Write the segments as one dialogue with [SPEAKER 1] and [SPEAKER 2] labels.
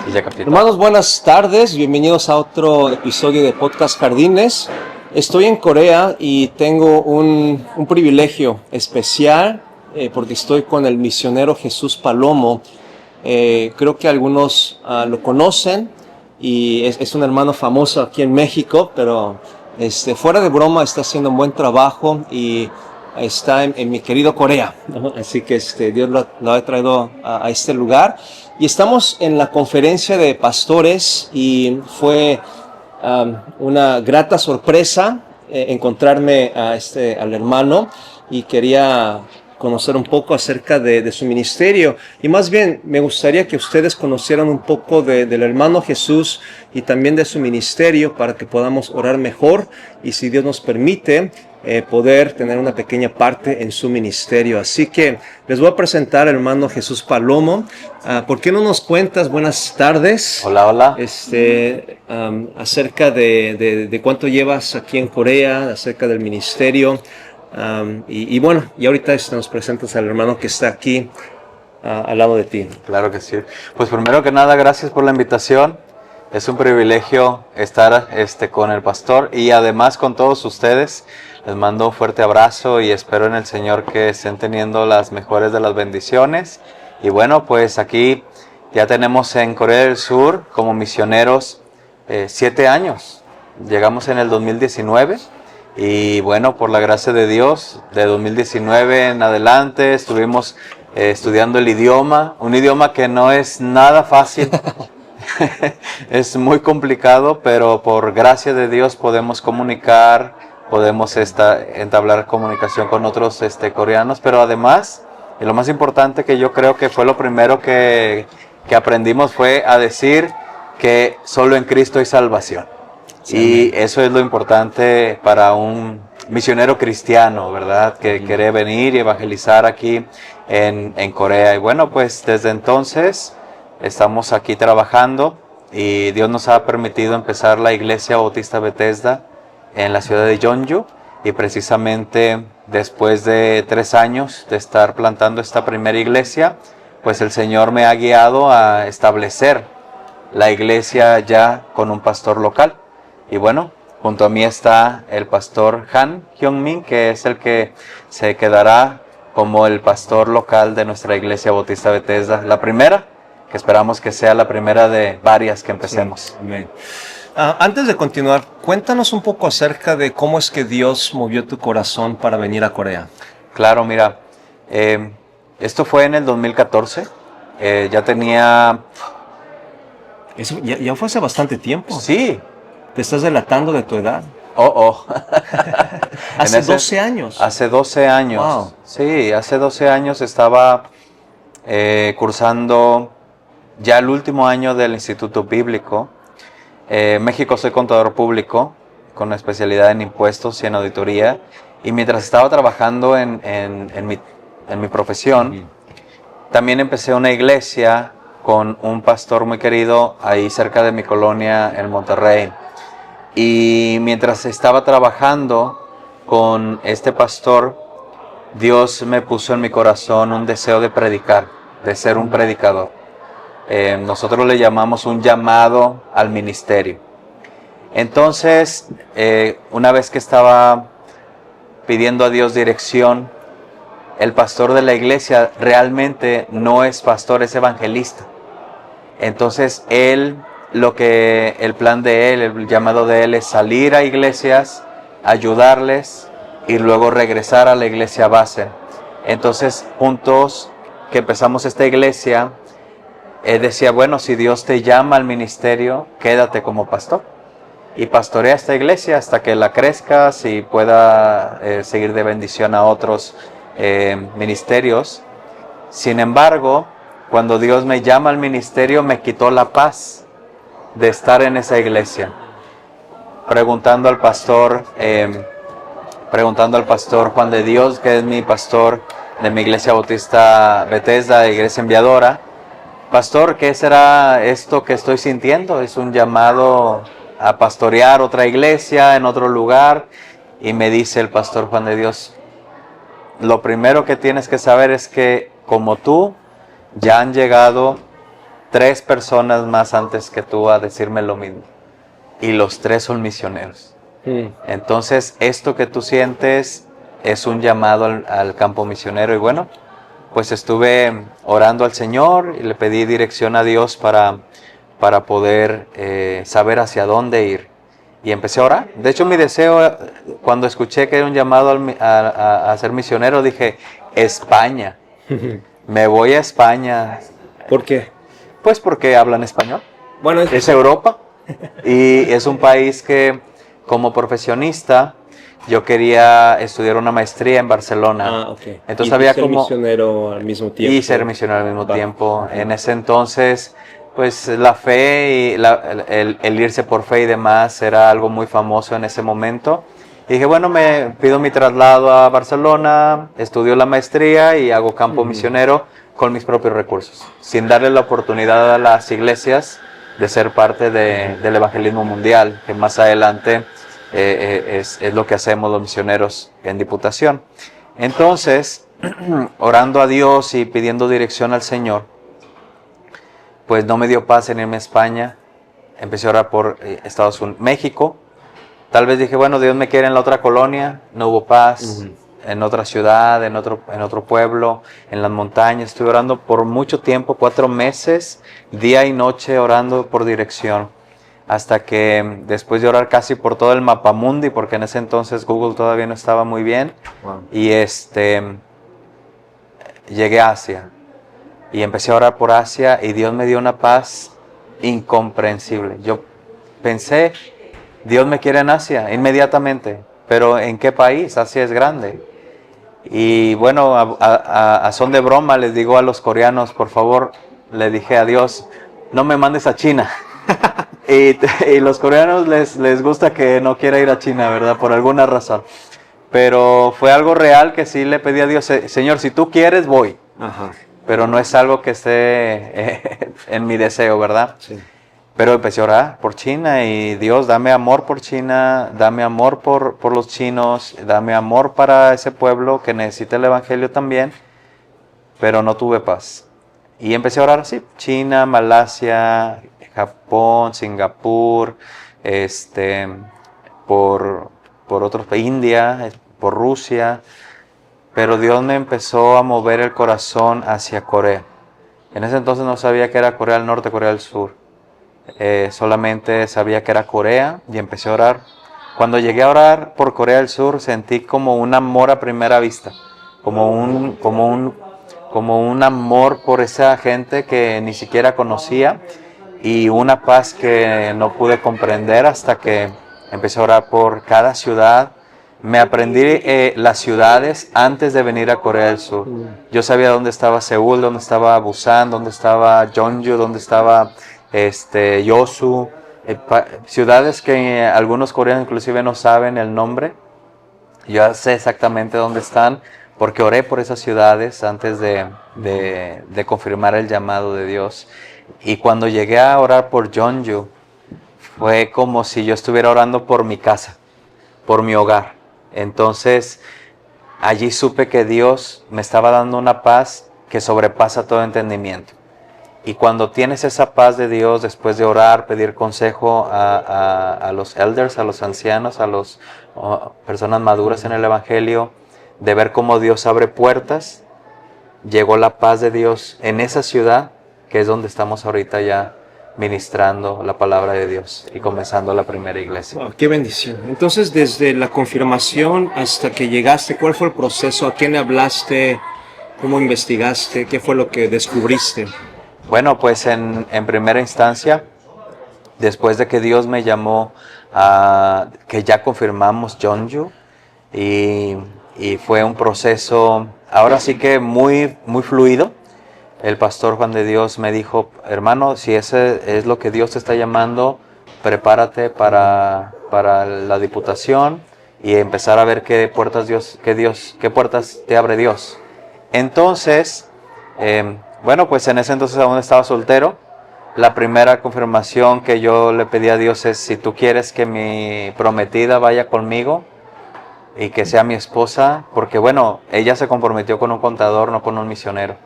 [SPEAKER 1] Villa Capital.
[SPEAKER 2] Hermanos, buenas tardes, bienvenidos a otro episodio de Podcast Jardines. Estoy en Corea y tengo un privilegio especial porque estoy con el misionero Jesús Palomo. Creo que algunos lo conocen y es un hermano famoso aquí en México, pero fuera de broma está haciendo un buen trabajo y está en mi querido Corea, ¿no? Así que Dios lo ha traído a este lugar. Y estamos en la conferencia de pastores y fue una grata sorpresa encontrarme al hermano y quería conocer un poco acerca de su ministerio. Y más bien me gustaría que ustedes conocieran un poco del hermano Jesús y también de su ministerio para que podamos orar mejor y, si Dios nos permite, poder tener una pequeña parte en su ministerio. Así que les voy a presentar al hermano Jesús Palomo. ¿Por qué no nos cuentas, buenas tardes?
[SPEAKER 1] Hola, hola.
[SPEAKER 2] Acerca de cuánto llevas aquí en Corea, acerca del ministerio. Bueno, y ahorita nos presentas al hermano que está aquí al lado de ti.
[SPEAKER 1] Claro que sí. Pues primero que nada, gracias por la invitación. Es un privilegio estar con el pastor y además con todos ustedes. Les mando un fuerte abrazo y espero en el Señor que estén teniendo las mejores de las bendiciones. Y bueno, pues aquí ya tenemos en Corea del Sur como misioneros 7 años. Llegamos en el 2019 y bueno, por la gracia de Dios, de 2019 en adelante estuvimos estudiando el idioma, un idioma que no es nada fácil. Es muy complicado, pero por gracia de Dios podemos comunicar, podemos entablar comunicación con otros coreanos, pero además, y lo más importante que yo creo que fue lo primero que aprendimos fue a decir que solo en Cristo hay salvación. Sí, y eso es lo importante para un misionero cristiano, ¿verdad? Que quiere venir y evangelizar aquí en Corea. Y bueno, pues desde entonces estamos aquí trabajando y Dios nos ha permitido empezar la Iglesia Bautista Bethesda en la ciudad de Jeonju, y precisamente después de 3 años de estar plantando esta primera iglesia, pues el Señor me ha guiado a establecer la iglesia ya con un pastor local. Y bueno, junto a mí está el pastor Han Hyung-min, que es el que se quedará como el pastor local de nuestra Iglesia Bautista Bethesda, la primera, que esperamos que sea la primera de varias que empecemos.
[SPEAKER 2] Sí, amén. Antes de continuar, cuéntanos un poco acerca de cómo es que Dios movió tu corazón para venir a Corea.
[SPEAKER 1] Claro, mira, esto fue en el 2014, ya tenía...
[SPEAKER 2] Eso ya fue hace bastante tiempo.
[SPEAKER 1] Sí.
[SPEAKER 2] Te estás delatando de tu edad. Hace 12 años.
[SPEAKER 1] Hace 12 años.
[SPEAKER 2] Wow.
[SPEAKER 1] Sí, hace 12 años estaba cursando ya el último año del Instituto Bíblico. México, soy contador público con especialidad en impuestos y en auditoría. Y mientras estaba trabajando en mi profesión, también empecé una iglesia con un pastor muy querido ahí cerca de mi colonia en Monterrey. Y mientras estaba trabajando con este pastor, Dios me puso en mi corazón un deseo de predicar, de ser un predicador. Nosotros le llamamos un llamado al ministerio. Entonces, una vez que estaba pidiendo a Dios dirección, el pastor de la iglesia realmente no es pastor, es evangelista. Entonces, el plan de él, el llamado de él es salir a iglesias, ayudarles y luego regresar a la iglesia base. Entonces, juntos que empezamos esta iglesia, él decía, bueno, si Dios te llama al ministerio, quédate como pastor y pastorea esta iglesia hasta que la crezcas y pueda seguir de bendición a otros ministerios. Sin embargo, cuando Dios me llama al ministerio, me quitó la paz de estar en esa iglesia. Preguntando al pastor Juan de Dios, que es mi pastor de mi Iglesia Bautista Bethesda, Iglesia Enviadora, pastor, ¿qué será esto que estoy sintiendo? Es un llamado a pastorear otra iglesia en otro lugar. Y me dice el pastor Juan de Dios, lo primero que tienes que saber es que como tú, ya han llegado 3 personas más antes que tú a decirme lo mismo. Y los 3 son misioneros. Entonces, esto que tú sientes es un llamado al campo misionero. Y bueno, pues estuve orando al Señor y le pedí dirección a Dios para poder saber hacia dónde ir. Y empecé a orar. De hecho, mi deseo, cuando escuché que era un llamado a ser misionero, dije, España. Me voy a España.
[SPEAKER 2] ¿Por qué?
[SPEAKER 1] Pues porque hablan español.
[SPEAKER 2] Bueno,
[SPEAKER 1] Es Europa. Y es un país que, como profesionista, yo quería estudiar una maestría en Barcelona.
[SPEAKER 2] Okay.
[SPEAKER 1] Entonces
[SPEAKER 2] y
[SPEAKER 1] había
[SPEAKER 2] ser
[SPEAKER 1] como...
[SPEAKER 2] misionero al mismo tiempo.
[SPEAKER 1] Y ser misionero al mismo tiempo. En ese entonces, pues la fe y el irse por fe y demás era algo muy famoso en ese momento. Y dije, bueno, me pido mi traslado a Barcelona, estudio la maestría y hago campo misionero con mis propios recursos, sin darle la oportunidad a las iglesias de ser parte del evangelismo mundial, que más adelante es lo que hacemos los misioneros en Diputación. Entonces, orando a Dios y pidiendo dirección al Señor, pues no me dio paz en irme a España. Empecé a orar por Estados Unidos, México. Tal vez dije, bueno, Dios me quiere en la otra colonia, no hubo paz. En otra ciudad, en otro pueblo, en las montañas. Estuve orando por mucho tiempo, 4 meses, día y noche orando por dirección. Hasta que después de orar casi por todo el mapamundi, porque en ese entonces Google todavía no estaba muy bien, y llegué a Asia. Y empecé a orar por Asia y Dios me dio una paz incomprensible. Yo pensé, Dios me quiere en Asia inmediatamente, pero ¿en qué país? Asia es grande. Y bueno, a son de broma les digo a los coreanos, por favor, le dije a Dios, no me mandes a China. y los coreanos les gusta que no quiera ir a China, ¿verdad? Por alguna razón. Pero fue algo real que sí le pedí a Dios, Señor, si tú quieres, voy.
[SPEAKER 2] Ajá.
[SPEAKER 1] Pero no es algo que esté en mi deseo, ¿verdad?
[SPEAKER 2] Sí.
[SPEAKER 1] Pero empecé a orar por China y Dios, dame amor por China, dame amor por los chinos, dame amor para ese pueblo que necesita el evangelio también, pero no tuve paz. Y empecé a orar así, China, Malasia, Japón, Singapur, por otros países, India, por Rusia, pero Dios me empezó a mover el corazón hacia Corea. En ese entonces no sabía que era Corea del Norte, Corea del Sur. Solamente sabía que era Corea y empecé a orar. Cuando llegué a orar por Corea del Sur sentí como un amor a primera vista, como un amor por esa gente que ni siquiera conocía y una paz que no pude comprender hasta que empecé a orar por cada ciudad. Me aprendí las ciudades antes de venir a Corea del Sur. Yo sabía dónde estaba Seúl, dónde estaba Busan, dónde estaba Jeonju, dónde estaba Yosu, ciudades que algunos coreanos inclusive no saben el nombre. Yo sé exactamente dónde están porque oré por esas ciudades antes de confirmar el llamado de Dios. Y cuando llegué a orar por Jeonju, fue como si yo estuviera orando por mi casa, por mi hogar. Entonces, allí supe que Dios me estaba dando una paz que sobrepasa todo entendimiento. Y cuando tienes esa paz de Dios, después de orar, pedir consejo a los elders, a los ancianos, a las personas maduras en el Evangelio, de ver cómo Dios abre puertas, llegó la paz de Dios en esa ciudad, que es donde estamos ahorita ya ministrando la palabra de Dios y comenzando la primera iglesia.
[SPEAKER 2] Wow, qué bendición. Entonces, desde la confirmación hasta que llegaste, ¿cuál fue el proceso? ¿A quién le hablaste? ¿Cómo investigaste? ¿Qué fue lo que descubriste?
[SPEAKER 1] Bueno, pues en primera instancia, después de que Dios me llamó, que ya confirmamos Jeonju, y fue un proceso, ahora sí que muy, muy fluido. El pastor Juan de Dios me dijo, hermano, si ese es lo que Dios te está llamando, prepárate para la diputación y empezar a ver qué puertas te abre Dios. Entonces, bueno, pues en ese entonces aún estaba soltero. La primera confirmación que yo le pedí a Dios es, si tú quieres que mi prometida vaya conmigo y que sea mi esposa, porque bueno, ella se comprometió con un contador, no con un misionero.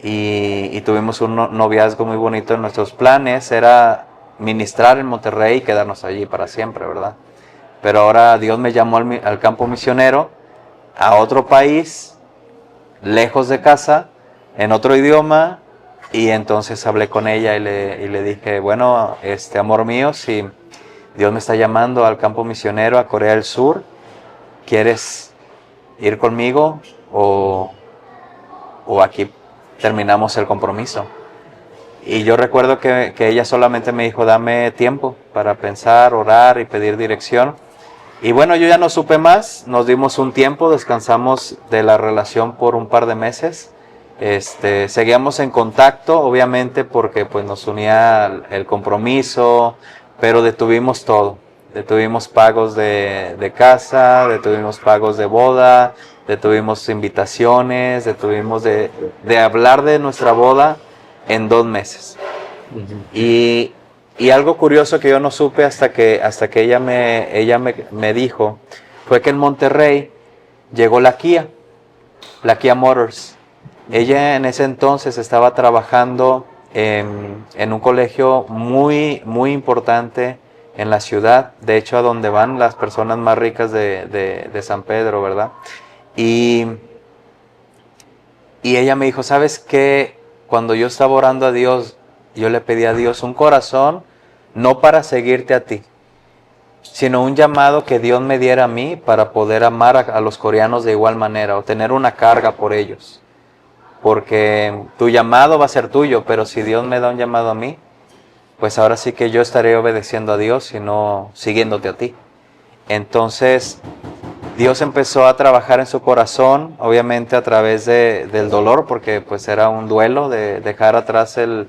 [SPEAKER 1] y tuvimos un noviazgo muy bonito. Nuestros planes era ministrar en Monterrey y quedarnos allí para siempre, ¿verdad? Pero ahora Dios me llamó al campo misionero, a otro país, lejos de casa, en otro idioma, y entonces hablé con ella y le dije, bueno, amor mío, si Dios me está llamando al campo misionero, a Corea del Sur, ¿quieres ir conmigo o aquí terminamos el compromiso? Y yo recuerdo que ella solamente me dijo, dame tiempo para pensar, orar y pedir dirección. Y bueno, yo ya no supe más, nos dimos un tiempo, descansamos de la relación por un par de meses. Seguíamos en contacto, obviamente, porque pues nos unía el compromiso, pero detuvimos todo. Detuvimos pagos de casa, detuvimos pagos de boda, detuvimos invitaciones, detuvimos de hablar de nuestra boda en 2 meses. Y algo curioso que yo no supe hasta que ella me dijo, fue que en Monterrey llegó la Kia Motors. Ella en ese entonces estaba trabajando en un colegio muy, muy importante en la ciudad, de hecho a donde van las personas más ricas de San Pedro, ¿verdad? Y ella me dijo, ¿sabes qué? Cuando yo estaba orando a Dios, yo le pedí a Dios un corazón, no para seguirte a ti, sino un llamado que Dios me diera a mí para poder amar a los coreanos de igual manera o tener una carga por ellos. Porque tu llamado va a ser tuyo, pero si Dios me da un llamado a mí, pues ahora sí que yo estaré obedeciendo a Dios y no siguiéndote a ti. Entonces, Dios empezó a trabajar en su corazón, obviamente a través del dolor, porque pues era un duelo de dejar atrás el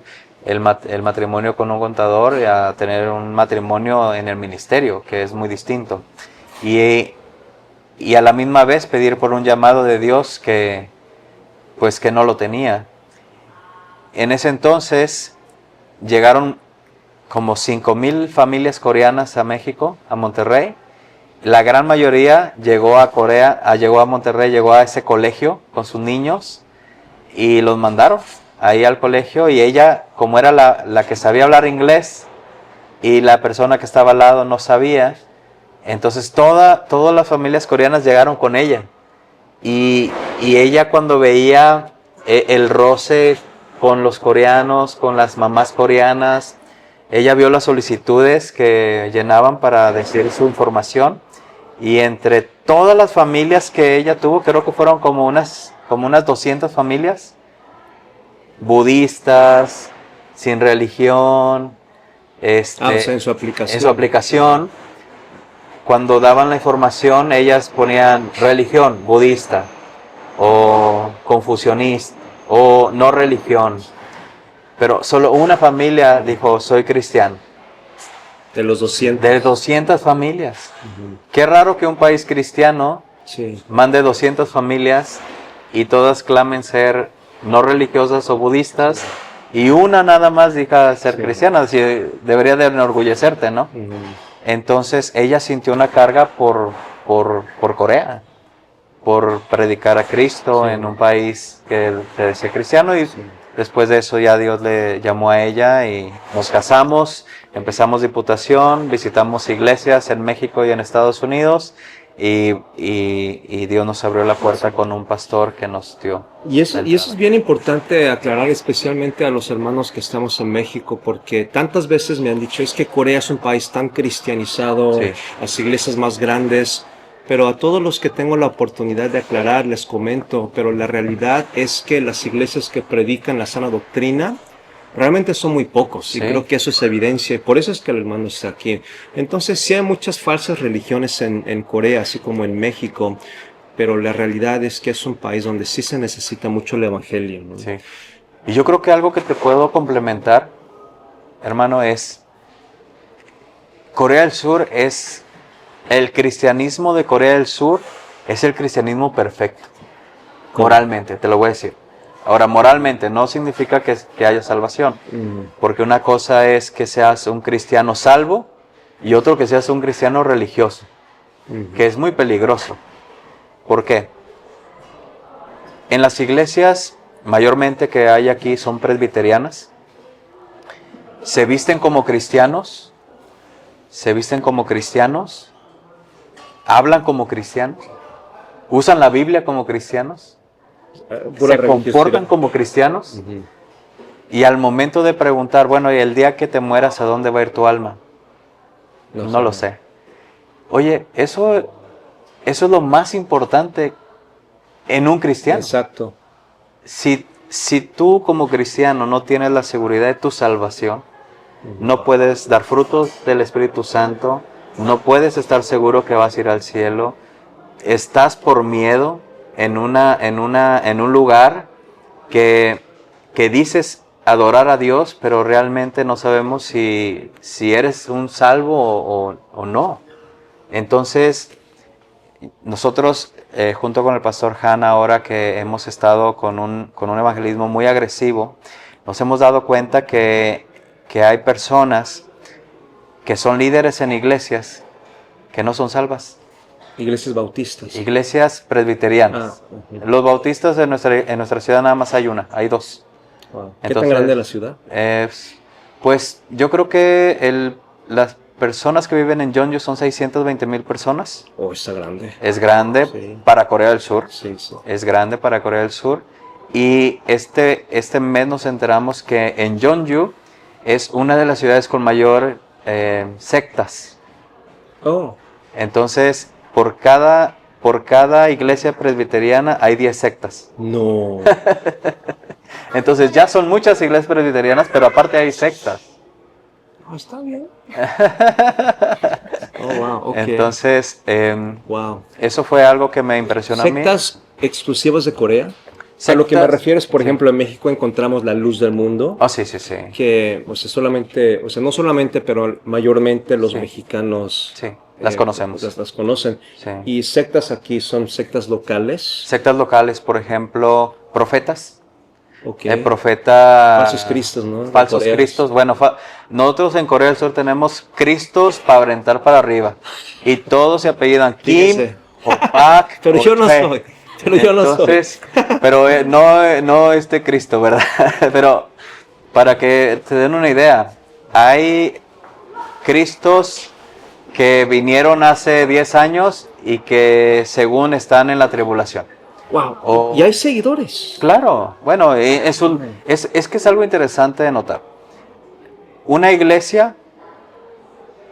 [SPEAKER 1] matrimonio con un contador y a tener un matrimonio en el ministerio, que es muy distinto. Y a la misma vez pedir por un llamado de Dios que no lo tenía. En ese entonces llegaron como 5,000 familias coreanas a México, a Monterrey. La gran mayoría llegó a llegó a Monterrey, llegó a ese colegio con sus niños y los mandaron ahí al colegio. Y ella, como era la que sabía hablar inglés y la persona que estaba al lado no sabía, entonces todas las familias coreanas llegaron con ella. Y ella, cuando veía el roce con los coreanos, con las mamás coreanas, ella vio las solicitudes que llenaban para decir su información. Y entre todas las familias que ella tuvo, creo que fueron como unas 200 familias, budistas, sin religión,
[SPEAKER 2] O sea, en su aplicación.
[SPEAKER 1] En su aplicación, cuando daban la información, ellas ponían religión budista, o confucionista, o no religión. Pero solo una familia dijo, soy cristiano.
[SPEAKER 2] De los 200.
[SPEAKER 1] De 200 familias. Qué raro que un país cristiano mande 200 familias y todas clamen ser no religiosas o budistas y una nada más diga ser cristiana. Así debería de enorgullecerte, ¿no? Entonces ella sintió una carga por Corea, por predicar a Cristo en un país que decía cristiano. Y después de eso ya Dios le llamó a ella y nos casamos, empezamos diputación, visitamos iglesias en México y en Estados Unidos y Dios nos abrió la puerta con un pastor que nos dio.
[SPEAKER 2] Y eso es bien importante aclarar, especialmente a los hermanos que estamos en México, porque tantas veces me han dicho, es que Corea es un país tan cristianizado, las iglesias más grandes. Pero a todos los que tengo la oportunidad de aclarar, les comento, pero la realidad es que las iglesias que predican la sana doctrina realmente son muy pocos, y creo que eso es evidencia, y por eso es que el hermano está aquí. Entonces, sí hay muchas falsas religiones en Corea, así como en México, pero la realidad es que es un país donde sí se necesita mucho el evangelio, ¿no?
[SPEAKER 1] Sí. Y yo creo que algo que te puedo complementar, hermano, es Corea del Sur es... El cristianismo de Corea del Sur es el cristianismo perfecto, moralmente, te lo voy a decir. Ahora, moralmente no significa que haya salvación, porque una cosa es que seas un cristiano salvo y otro que seas un cristiano religioso, que es muy peligroso. ¿Por qué? En las iglesias mayormente que hay aquí son presbiterianas. Se visten como cristianos, hablan como cristianos, usan la Biblia como cristianos, se comportan como cristianos, y al momento de preguntar, bueno, y el día que te mueras, ¿a dónde va a ir tu alma? No lo sé. Oye, eso es lo más importante en un cristiano.
[SPEAKER 2] Exacto.
[SPEAKER 1] Si tú como cristiano no tienes la seguridad de tu salvación, no puedes dar frutos del Espíritu Santo, no puedes estar seguro que vas a ir al cielo, estás por miedo en un lugar que dices adorar a Dios, pero realmente no sabemos si eres un salvo o no. Entonces, nosotros, junto con el pastor Han, ahora que hemos estado con un evangelismo muy agresivo, nos hemos dado cuenta que hay personas que son líderes en iglesias que no son salvas.
[SPEAKER 2] Iglesias bautistas.
[SPEAKER 1] Iglesias presbiterianas. Los bautistas en nuestra ciudad nada más hay dos.
[SPEAKER 2] Wow. ¿Qué tan grande es la ciudad?
[SPEAKER 1] Pues yo creo que las personas que viven en Jeonju son 620,000 personas.
[SPEAKER 2] Oh, está grande.
[SPEAKER 1] Es grande para Corea del Sur.
[SPEAKER 2] Sí, sí.
[SPEAKER 1] Es grande para Corea del Sur. Y este mes nos enteramos que en Jeonju es una de las ciudades con mayor sectas.
[SPEAKER 2] Oh.
[SPEAKER 1] Entonces, por cada iglesia presbiteriana hay 10 sectas.
[SPEAKER 2] No.
[SPEAKER 1] Entonces ya son muchas iglesias presbiterianas, pero aparte hay sectas.
[SPEAKER 2] Oh, está bien. Oh, wow, okay.
[SPEAKER 1] Entonces,
[SPEAKER 2] wow.
[SPEAKER 1] Eso fue algo que me impresionó a mí.
[SPEAKER 2] ¿Sectas exclusivas de Corea? A lo que me refiero es, por ejemplo, en México encontramos la Luz del Mundo.
[SPEAKER 1] Ah, sí.
[SPEAKER 2] Que, no solamente, pero mayormente los mexicanos...
[SPEAKER 1] Sí, las conocemos.
[SPEAKER 2] Las conocen.
[SPEAKER 1] Sí.
[SPEAKER 2] Y sectas aquí son sectas locales.
[SPEAKER 1] Sectas locales, por ejemplo, profetas.
[SPEAKER 2] Okay.
[SPEAKER 1] El profeta...
[SPEAKER 2] Falsos cristos, ¿no?
[SPEAKER 1] Falsos cristos. Bueno, nosotros en Corea del Sur tenemos cristos para aventar para arriba. Y todos se apellidan Kim o Pak.
[SPEAKER 2] Pero
[SPEAKER 1] o
[SPEAKER 2] yo no
[SPEAKER 1] Choi.
[SPEAKER 2] soy.
[SPEAKER 1] Pero no este Cristo, ¿verdad? Pero para que te den una idea, hay Cristos que vinieron hace 10 años y que según están en la tribulación.
[SPEAKER 2] Wow. Y hay seguidores.
[SPEAKER 1] Claro, bueno, es que es algo interesante de notar. Una iglesia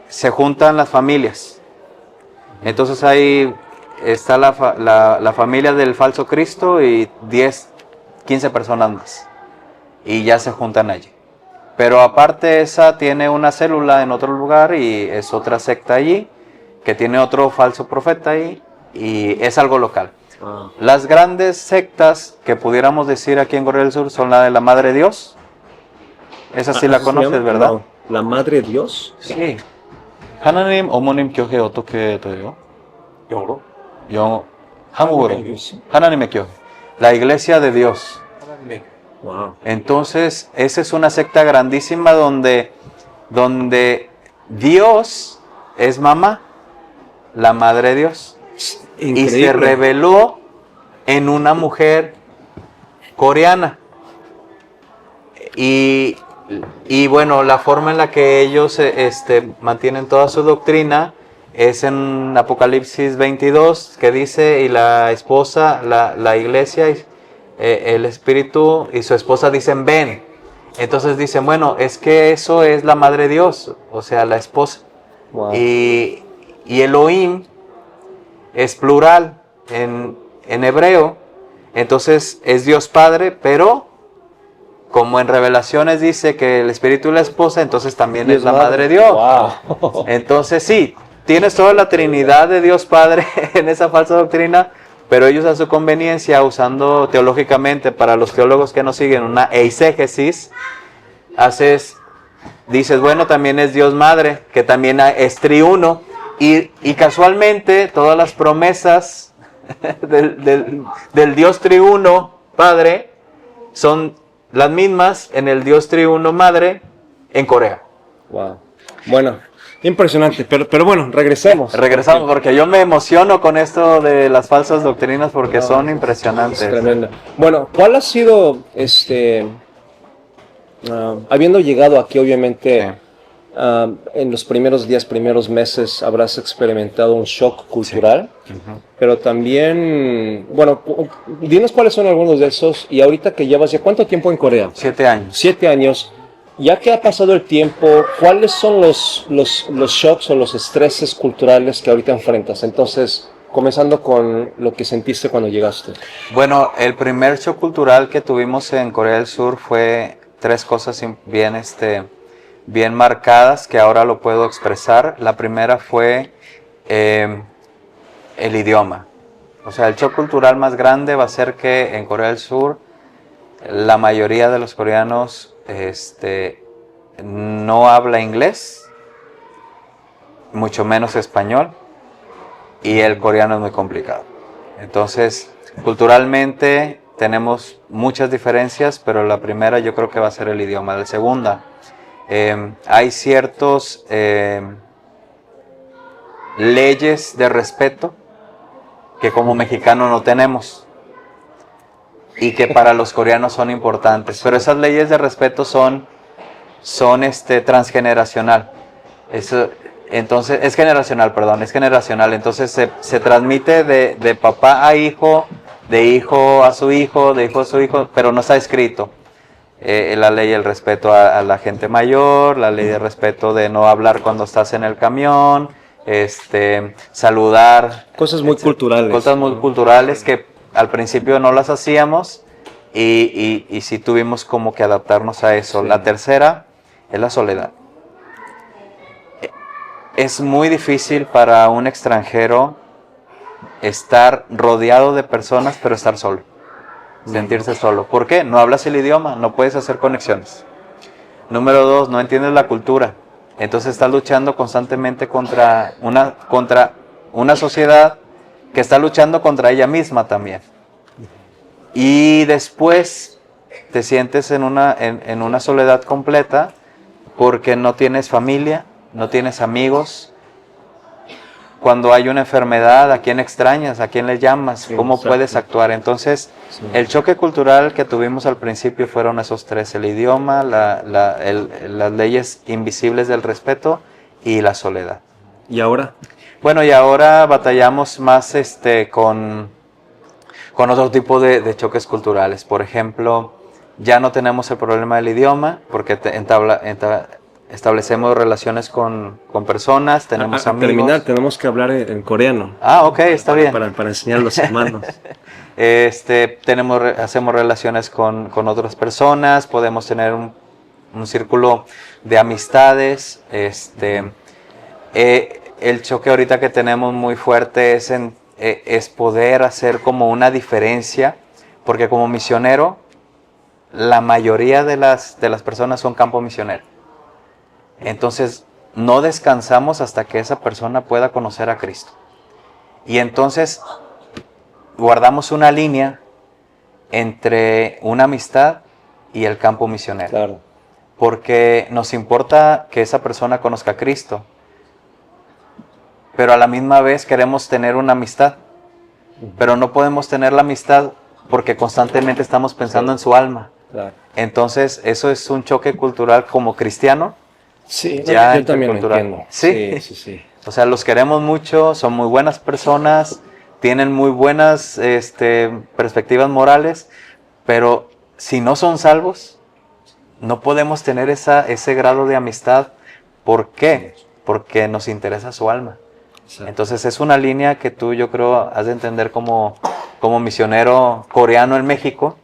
[SPEAKER 1] se juntan las familias. Entonces ahí está la familia del falso Cristo y 10, 15 personas más. Y ya se juntan allí. Pero aparte esa tiene una célula en otro lugar y es otra secta allí, que tiene otro falso profeta ahí y es algo local. Las grandes sectas que pudiéramos decir aquí en Corea del Sur son la de la Madre Dios. Esa sí la conoces, ¿verdad?
[SPEAKER 2] No. ¿La Madre Dios?
[SPEAKER 1] Sí. 하나님 어머님 교회 어떻게 돼요? 영어. 한국어로. 하나님의 교회. La iglesia de Dios.
[SPEAKER 2] Wow.
[SPEAKER 1] Entonces, esa es una secta grandísima donde Dios es mamá, la Madre Dios.
[SPEAKER 2] Increíble.
[SPEAKER 1] Y se reveló en una mujer coreana. Y bueno, la forma en la que ellos mantienen toda su doctrina es en Apocalipsis 22, que dice, y la esposa, la iglesia, el espíritu y su esposa dicen, ven. Entonces dicen, bueno, es que eso es la Madre Dios, o sea, la esposa.
[SPEAKER 2] Wow.
[SPEAKER 1] Y Elohim es plural en hebreo, entonces es Dios Padre, pero como en Revelaciones dice que el Espíritu y la esposa, entonces también
[SPEAKER 2] Dios
[SPEAKER 1] es la
[SPEAKER 2] Madre.
[SPEAKER 1] Madre Dios.
[SPEAKER 2] Wow.
[SPEAKER 1] Entonces sí, tienes toda la Trinidad de Dios Padre en esa falsa doctrina, pero ellos a su conveniencia, usando teológicamente, para los teólogos que nos siguen, una eisegesis, dices, bueno, también es Dios Madre, que también es triuno, y casualmente todas las promesas del Dios triuno Padre son las mismas en el Dios triuno Madre en Corea.
[SPEAKER 2] Wow. Bueno, impresionante, pero bueno, regresemos.
[SPEAKER 1] Regresamos, porque yo me emociono con esto de las falsas doctrinas porque son impresionantes.
[SPEAKER 2] Es tremenda. Bueno, ¿cuál ha sido, habiendo llegado aquí, obviamente,
[SPEAKER 1] Sí.
[SPEAKER 2] En los primeros días, primeros meses, habrás experimentado un shock cultural, pero también, bueno, dinos cuáles son algunos de esos, y ahorita que llevas ya cuánto tiempo en Corea,
[SPEAKER 1] 7 años.
[SPEAKER 2] 7 años, ya que ha pasado el tiempo, ¿cuáles son los shocks o los estreses culturales que ahorita enfrentas? Entonces, comenzando con lo que sentiste cuando llegaste.
[SPEAKER 1] Bueno, el primer shock cultural que tuvimos en Corea del Sur fue 3 cosas bien marcadas que ahora lo puedo expresar. La primera fue el idioma. O sea, el shock cultural más grande va a ser que en Corea del Sur la mayoría de los coreanos no habla inglés, mucho menos español, y el coreano es muy complicado. Entonces, culturalmente tenemos muchas diferencias, pero la primera yo creo que va a ser el idioma. La segunda, hay ciertos leyes de respeto que como mexicano no tenemos y que para los coreanos son importantes, pero esas leyes de respeto son transgeneracional. Entonces, es generacional, entonces se transmite de papá a hijo, de hijo a su hijo, de hijo a su hijo, pero no está escrito. La ley del respeto a la gente mayor, la ley de respeto de no hablar cuando estás en el camión, saludar.
[SPEAKER 2] Cosas muy culturales.
[SPEAKER 1] Cosas muy culturales que al principio no las hacíamos y sí tuvimos como que adaptarnos a eso. Sí. La tercera es la soledad. Es muy difícil para un extranjero estar rodeado de personas, pero estar solo. Sentirse solo. ¿Por qué? No hablas el idioma, no puedes hacer conexiones. Número 2, no entiendes la cultura. Entonces estás luchando constantemente contra una sociedad que está luchando contra ella misma también. Y después te sientes en una soledad completa porque no tienes familia, no tienes amigos. Cuando hay una enfermedad, ¿a quién extrañas? ¿A quién le llamas? ¿Cómo exacto. Puedes actuar? Entonces, sí. El choque cultural que tuvimos al principio fueron esos 3, el idioma, las leyes invisibles del respeto y la soledad.
[SPEAKER 2] ¿Y ahora?
[SPEAKER 1] Bueno, y ahora batallamos más con otro tipo de choques culturales. Por ejemplo, ya no tenemos el problema del idioma porque establecemos relaciones con personas, tenemos amigos.
[SPEAKER 2] Terminar, tenemos que hablar en coreano.
[SPEAKER 1] Ok, está bien.
[SPEAKER 2] Para enseñar a los hermanos.
[SPEAKER 1] Hacemos relaciones con otras personas, podemos tener un círculo de amistades. El choque ahorita que tenemos muy fuerte es poder hacer como una diferencia, porque como misionero, la mayoría de las personas son campo misionero. Entonces, no descansamos hasta que esa persona pueda conocer a Cristo. Y entonces, guardamos una línea entre una amistad y el campo misionero.
[SPEAKER 2] Claro.
[SPEAKER 1] Porque nos importa que esa persona conozca a Cristo, pero a la misma vez queremos tener una amistad. Pero no podemos tener la amistad porque constantemente estamos pensando en su alma. Claro. Entonces, eso es un choque cultural como cristiano.
[SPEAKER 2] Sí, yo también lo entiendo.
[SPEAKER 1] Sí. O sea, los queremos mucho, son muy buenas personas, tienen muy buenas perspectivas morales, pero si no son salvos, no podemos tener ese grado de amistad. ¿Por qué? Porque nos interesa su alma. Exacto. Entonces es una línea que tú, yo creo, has de entender como misionero coreano en México.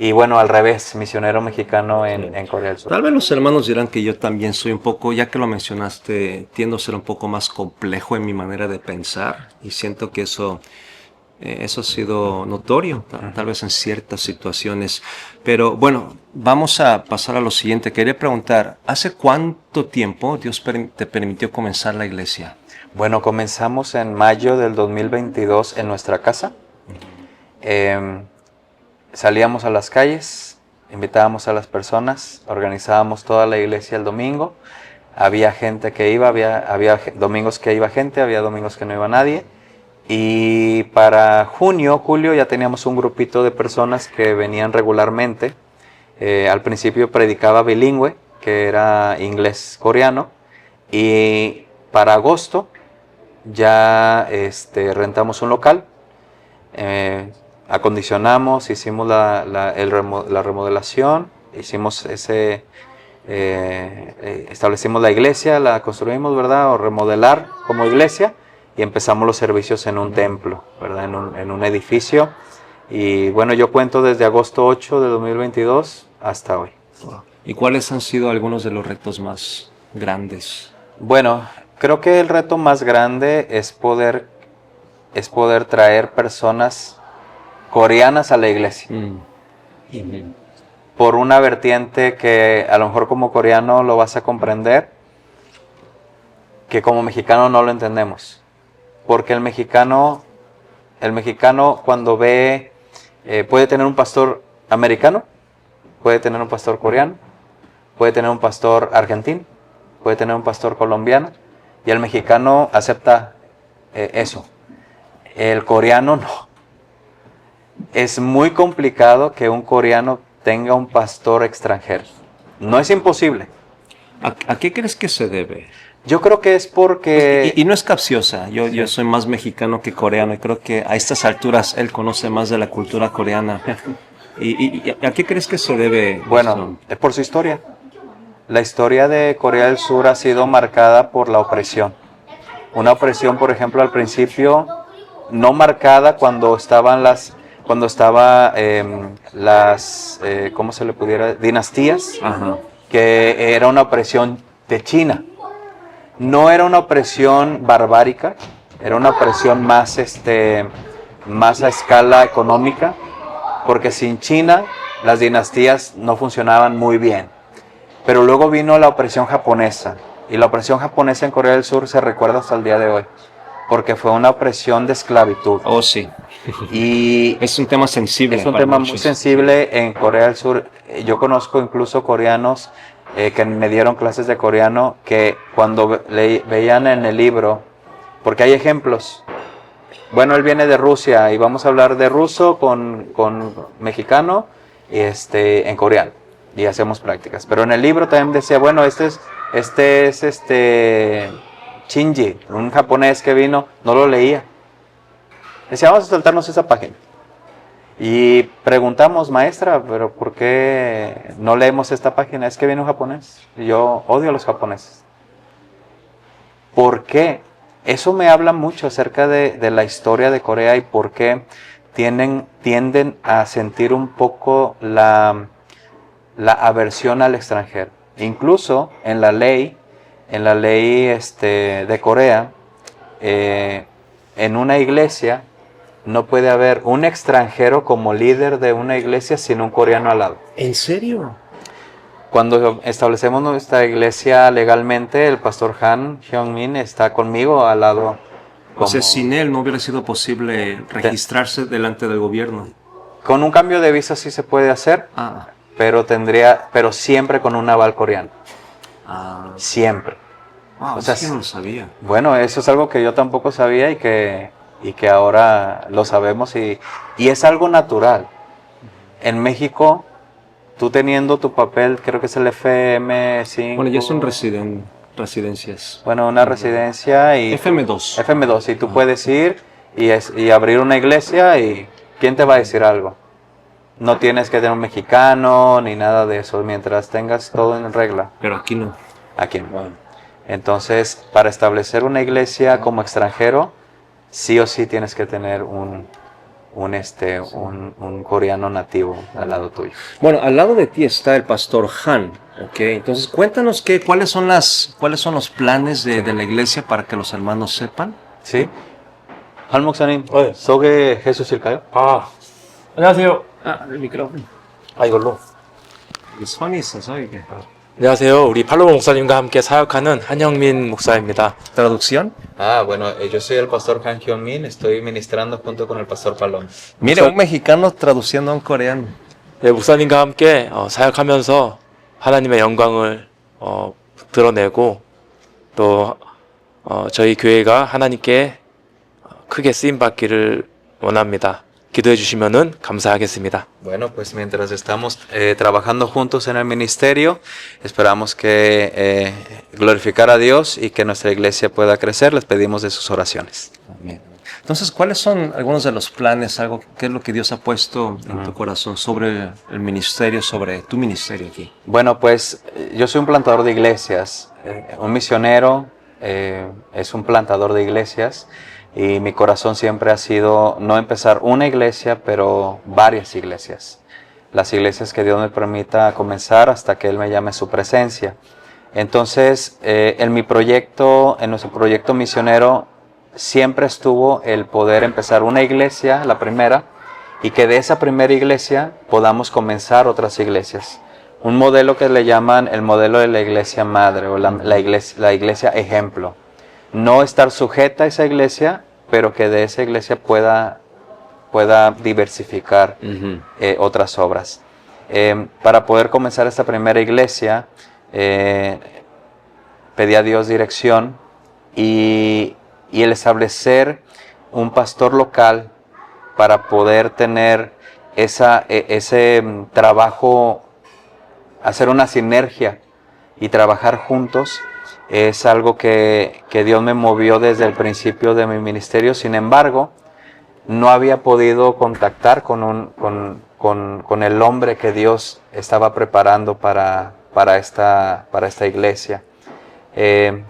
[SPEAKER 1] Y bueno, al revés, misionero mexicano en Corea del Sur.
[SPEAKER 2] Tal vez los hermanos dirán que yo también soy un poco, ya que lo mencionaste, tiendo a ser un poco más complejo en mi manera de pensar. Y siento que eso ha sido notorio, tal vez en ciertas situaciones. Pero bueno, vamos a pasar a lo siguiente. Quería preguntar, ¿hace cuánto tiempo Dios te permitió comenzar la iglesia?
[SPEAKER 1] Bueno, comenzamos en mayo del 2022 en nuestra casa. Salíamos a las calles invitábamos a las personas, organizábamos toda la iglesia el domingo. Había gente que iba, había domingos que iba gente, había domingos que no iba nadie. Y para julio ya teníamos un grupito de personas que venían regularmente. Al principio predicaba bilingüe, que era inglés-coreano. Y para agosto ya rentamos un local. Acondicionamos, hicimos la remodelación, hicimos establecimos la iglesia, la construimos, ¿verdad? O remodelar como iglesia y empezamos los servicios en un templo, ¿verdad? En un edificio. Y bueno, yo cuento desde agosto 8 de 2022 hasta hoy.
[SPEAKER 2] ¿Y cuáles han sido algunos de los retos más grandes?
[SPEAKER 1] Bueno, creo que el reto más grande es poder traer personas coreanas a la iglesia. Por una vertiente que a lo mejor como coreano lo vas a comprender, que como mexicano no lo entendemos. Porque el mexicano cuando ve, puede tener un pastor americano, puede tener un pastor coreano, puede tener un pastor argentino, puede tener un pastor colombiano, y el mexicano acepta eso. El coreano no. Es muy complicado que un coreano tenga un pastor extranjero. No es imposible.
[SPEAKER 2] ¿A qué crees que se debe?
[SPEAKER 1] Yo creo que es porque...
[SPEAKER 2] Y no es capciosa. Yo soy más mexicano que coreano y creo que a estas alturas él conoce más de la cultura coreana. ¿Y a qué crees que se debe?
[SPEAKER 1] Bueno, es por su historia. La historia de Corea del Sur ha sido marcada por la opresión. Una opresión, por ejemplo, al principio no marcada cuando estaban ¿cómo se le pudiera? Dinastías.
[SPEAKER 2] Ajá.
[SPEAKER 1] Que era una opresión de China. No era una opresión barbárica, era una opresión más a escala económica, porque sin China las dinastías no funcionaban muy bien. Pero luego vino la opresión japonesa, y la opresión japonesa en Corea del Sur se recuerda hasta el día de hoy, porque fue una opresión de esclavitud.
[SPEAKER 2] Oh, sí.
[SPEAKER 1] Y
[SPEAKER 2] es un tema sensible.
[SPEAKER 1] Es un tema muy sensible en Corea del Sur. Yo conozco incluso coreanos que me dieron clases de coreano, que cuando veían en el libro, porque hay ejemplos. Bueno, él viene de Rusia y vamos a hablar de ruso con mexicano en coreano y hacemos prácticas. Pero en el libro también decía, bueno, este es Shinji, un japonés que vino, no lo leía. Decía, vamos a saltarnos esa página. Y preguntamos, maestra, pero ¿por qué no leemos esta página? Es que viene un japonés. Y yo odio a los japoneses. ¿Por qué? Eso me habla mucho acerca de la historia de Corea y por qué tienden a sentir un poco la aversión al extranjero. Incluso en la ley de Corea, en una iglesia, no puede haber un extranjero como líder de una iglesia sin un coreano al lado.
[SPEAKER 2] ¿En serio?
[SPEAKER 1] Cuando establecemos nuestra iglesia legalmente, el pastor Han Hyung-min está conmigo al lado.
[SPEAKER 2] O sea, sin él no hubiera sido posible registrarse delante del gobierno.
[SPEAKER 1] Con un cambio de visa sí se puede hacer, pero siempre con un aval coreano. Siempre.
[SPEAKER 2] Wow, o sea, sí no lo sabía.
[SPEAKER 1] Bueno, eso es algo que yo tampoco sabía y que ahora lo sabemos y es algo natural. En México, tú teniendo tu papel, creo que es el FM5.
[SPEAKER 2] Bueno, ya son residencias.
[SPEAKER 1] Bueno, una residencia y...
[SPEAKER 2] FM2.
[SPEAKER 1] FM2, y tú puedes ir y abrir una iglesia y ¿quién te va a decir algo? No tienes que tener un mexicano ni nada de eso, mientras tengas todo en regla.
[SPEAKER 2] Pero aquí no.
[SPEAKER 1] Aquí no. Wow. Entonces, para establecer una iglesia como extranjero, sí o sí tienes que tener un coreano nativo al lado tuyo.
[SPEAKER 2] Bueno, al lado de ti está el pastor Han, ¿ok? Entonces, cuéntanos cuáles son los planes de la iglesia para que los hermanos sepan.
[SPEAKER 1] Sí. Han 목사님, 소개해 주실까요?
[SPEAKER 3] 안녕하세요.
[SPEAKER 2] El micrófono.
[SPEAKER 3] 이걸로.
[SPEAKER 2] 손이 있어서 이게.
[SPEAKER 3] 안녕하세요. 우리 팔로우 목사님과 함께 사역하는 한영민 목사입니다.
[SPEAKER 2] Traducción.
[SPEAKER 1] Bueno, yo soy el pastor Han Hyun-min, estoy ministrando junto con el pastor Palom.
[SPEAKER 2] Mira, un mexicano traduciendo a un coreano.
[SPEAKER 3] 예, 목사님과 함께 사역하면서 하나님의 영광을 드러내고 또 저희 교회가 하나님께 크게 쓰임 받기를 원합니다. 기도해 주시면은 감사하겠습니다.
[SPEAKER 1] Bueno, pues mientras estamos trabajando juntos en el ministerio, esperamos que glorificar a Dios y que nuestra iglesia pueda crecer. Les pedimos de sus oraciones.
[SPEAKER 2] Amén. Entonces, ¿cuáles son algunos de los planes, qué es lo que Dios ha puesto en tu corazón sobre el ministerio, sobre tu ministerio aquí?
[SPEAKER 1] Bueno, pues yo soy un plantador de iglesias. Un misionero es un plantador de iglesias. Y mi corazón siempre ha sido no empezar una iglesia, pero varias iglesias. Las iglesias que Dios me permita comenzar hasta que Él me llame a su presencia. Entonces, en nuestro proyecto misionero, siempre estuvo el poder empezar una iglesia, la primera, y que de esa primera iglesia podamos comenzar otras iglesias. Un modelo que le llaman el modelo de la iglesia madre o la iglesia ejemplo. No estar sujeta a esa iglesia, pero que de esa iglesia pueda diversificar otras obras. Para poder comenzar esta primera iglesia, pedí a Dios dirección y el establecer un pastor local para poder tener ese trabajo, hacer una sinergia y trabajar juntos. Es algo que Dios me movió desde el principio de mi ministerio. Sin embargo, no había podido contactar con el hombre que Dios estaba preparando para esta iglesia.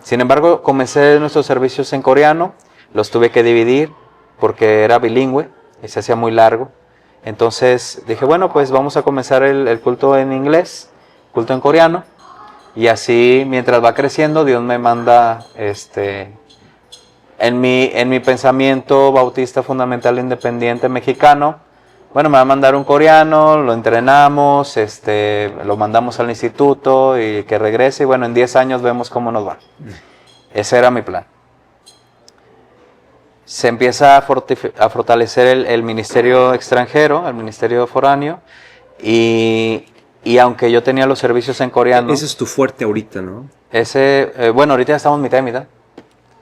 [SPEAKER 1] Sin embargo, comencé nuestros servicios en coreano. Los tuve que dividir porque era bilingüe y se hacía muy largo. Entonces dije, bueno, pues vamos a comenzar el culto en inglés, culto en coreano. Y así, mientras va creciendo, Dios me manda, en mi pensamiento bautista fundamental independiente mexicano, bueno, me va a mandar un coreano, lo entrenamos, lo mandamos al instituto y que regrese. Y bueno, en 10 años vemos cómo nos va. Ese era mi plan. Se empieza a fortalecer el ministerio extranjero, el ministerio foráneo, y aunque yo tenía los servicios en coreano...
[SPEAKER 2] Ese es tu fuerte ahorita, ¿no?
[SPEAKER 1] Bueno, ahorita ya estamos mitad y mitad.